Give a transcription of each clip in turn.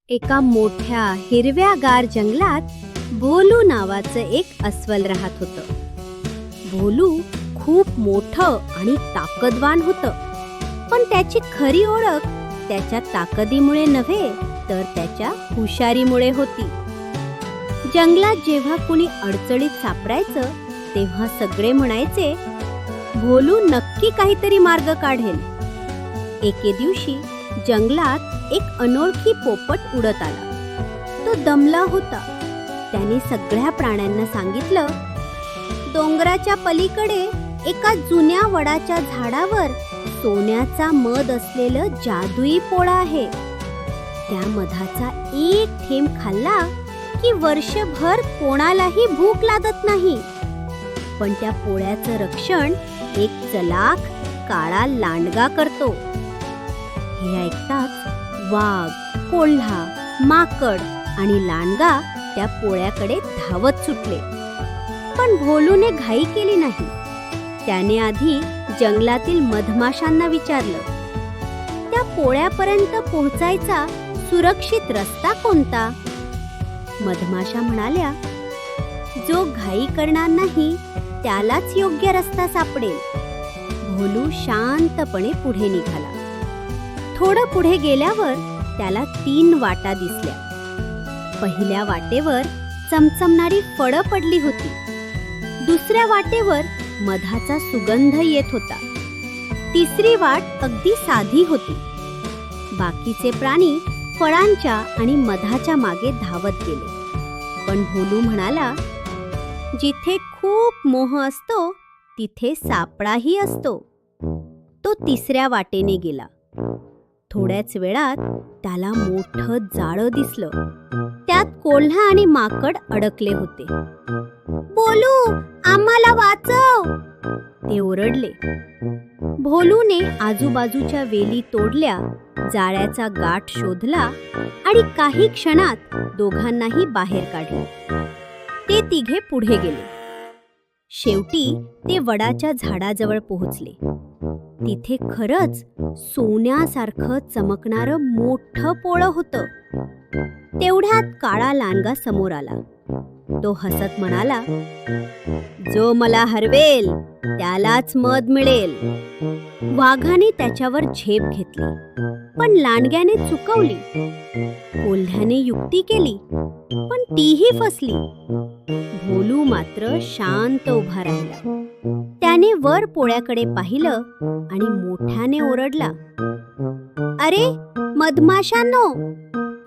एका मोठ्या हिरव्यागार जंगलात भोलू नावाचं एक अस्वल राहत होतं. भोलू खूप मोठं आणि ताकदवान होतं, पण त्याची खरी ओळख त्याच्या ताकदीमुळे नव्हे तर त्याच्या हुशारीमुळे होती. जंगलात जेव्हा कुणी अडचणीत सापडायचं तेव्हा सगळे म्हणायचे, भोलू नक्की काहीतरी मार्ग काढेल. एके दिवशी जंगलात एक अनोळखी पोपट उडत आला. तो दमला होता. त्याने सगळ्या प्राण्यांना सांगितलं, डोंगराच्या पलीकडे एका जुन्या वडाच्या झाडावर सोन्याचा मध असलेलं जादुई पोळं आहे. त्या मधाचा एक थेंब खाल्ला की वर्षभर कोणालाही भूक लागत नाही. पण त्या पोळ्याचं रक्षण एक चलाख काळा लांडगा करतो. हे ऐकताच वाघ, कोल्हा, माकड आणि लांडगा त्या पोळ्याकडे धावत सुटले. पण भोलूने घाई केली नाही. त्याने आधी जंगलातील मधमाशांना विचारलं, त्या पोळ्यापर्यंत पोहोचायचा सुरक्षित रस्ता कोणता? मधमाशा म्हणाल्या, जो घाई करणार नाही त्यालाच योग्य रस्ता सापडेल. भोलू शांतपणे पुढे निघाला. थोडं पुढे गेल्यावर त्याला 3 वाटा दिसल्या. पहिल्या वाटेवर चमचमणारी फळं पडली होती. दुसऱ्या वाटेवर मधाचा सुगंध येत होता. तिसरी वाट अगदी साधी होती. बाकीचे प्राणी फळांच्या आणि मधाच्या मागे धावत गेले. पण भोलू म्हणाला, जिथे खूप मोह असतो तिथे सापळाही असतो. तो तिसऱ्या वाटेने गेला. थोड्याच वेळात त्याला मोठं जाळं दिसलं. त्यात कोल्हा आणि माकड अडकले होते. भोलू, आम्हाला वाचव! ते ओरडले. भोलूने आजूबाजूच्या वेली तोडल्या, जाळ्याचा गाठ शोधला आणि काही क्षणात दोघांनाही बाहेर काढले. ते तिघे पुढे गेले. शेवटी ते वडाच्या झाडाजवळ पोहोचले. तिथे खरंच सोन्यासारखं चमकणारं मोठं पोळं होतं. तेवढ्यात काळा लांडगा समोर आला. तो हसत म्हणाला, जो मला हरवेल त्यालाच मध मिळेल. वाघाने त्याच्यावर झेप घेतली, पण लांडग्याने चुकवली. कोल्ह्याने युक्ती केली, पण तीही फसली. भोलू मात्र शांत उभा राहिला. त्याने वर पोळ्याकडे पाहिलं आणि मोठ्याने ओरडला, अरे मधमाशांनो,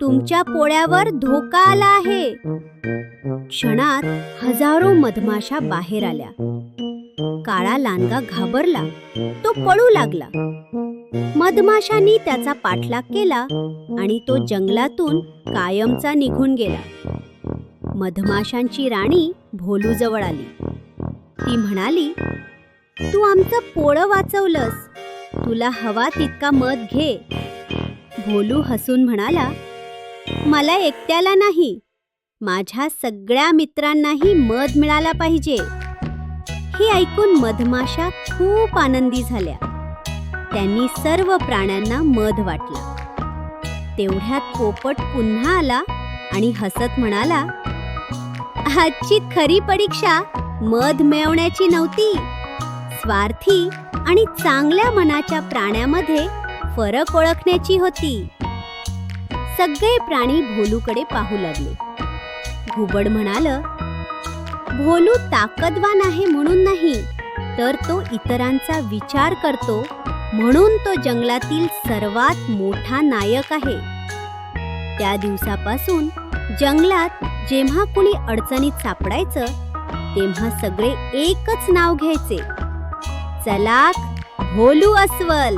तुमच्या पोळ्यावर धोका आला आहे. क्षणात हजारो मधमाशा बाहेर आल्या. काळा लांडगा घाबरला. तो पळू लागला. मधमाशांनी त्याचा पाठलाग केला आणि तो जंगलातून कायमचा निघून गेला. मधमाशांची राणी भोलूजवळ आली. ती म्हणाली, तू आमचं पोळं वाचवलंस. तुला हवा तितका मध घे. भोलू हसून म्हणाला, मला एकट्याला नाही, माझ्या सगळ्या मित्रांनाही मध मिळाला पाहिजे. हे ऐकून मधमाशा खूप आनंदी झाल्या. त्यांनी सर्व प्राण्यांना मध वाटला. तेवढ्यात पोपट पुन्हा आला आणि हसत म्हणाला, आजची खरी परीक्षा मध मिळवण्याची नव्हती, स्वार्थी आणि चांगल्या मनाच्या प्राण्यामध्ये फरक ओळखण्याची होती. सगळे प्राणी भोलूकडे पाहू लागले. घुबड म्हणालं, भोलू ताकदवान आहे म्हणून नाही, तर तो इतरांचा विचार करतो म्हणून तो जंगलातील सर्वात मोठा नायक आहे. त्या दिवसापासून जंगलात जेव्हा कुणी अडचणीत सापडायचं तेव्हा सगळे एकच नाव घ्यायचे, चलाख भोलू अस्वल.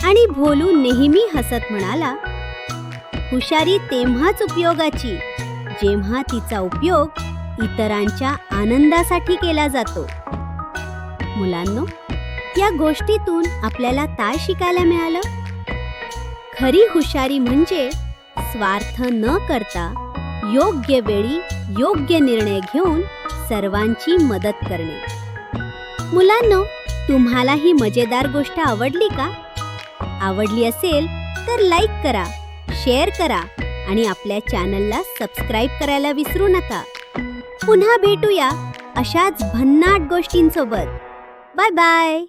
आणि भोलू नेहमी हसत म्हणाला, हुशारी तेव्हाच उपयोगाची जेव्हा तिचा उपयोग इतरांच्या आनंदासाठी केला जातो. मुलांनो, या गोष्टीतून आपल्याला काय शिकायला मिळालं? खरी हुशारी म्हणजे स्वार्थ न करता योग्य वेळी योग्य निर्णय घेऊन सर्वांची मदत करणे. मुलांनो, तुम्हाला ही मजेदार गोष्ट आवडली का? आवडली असेल तर लाईक करा, शेअर करा आणि आपल्या चॅनलला सबस्क्राईब करायला विसरू नका. पुन्हा भेटूया अशाच भन्नाट गोष्टींसोबत. Bye bye.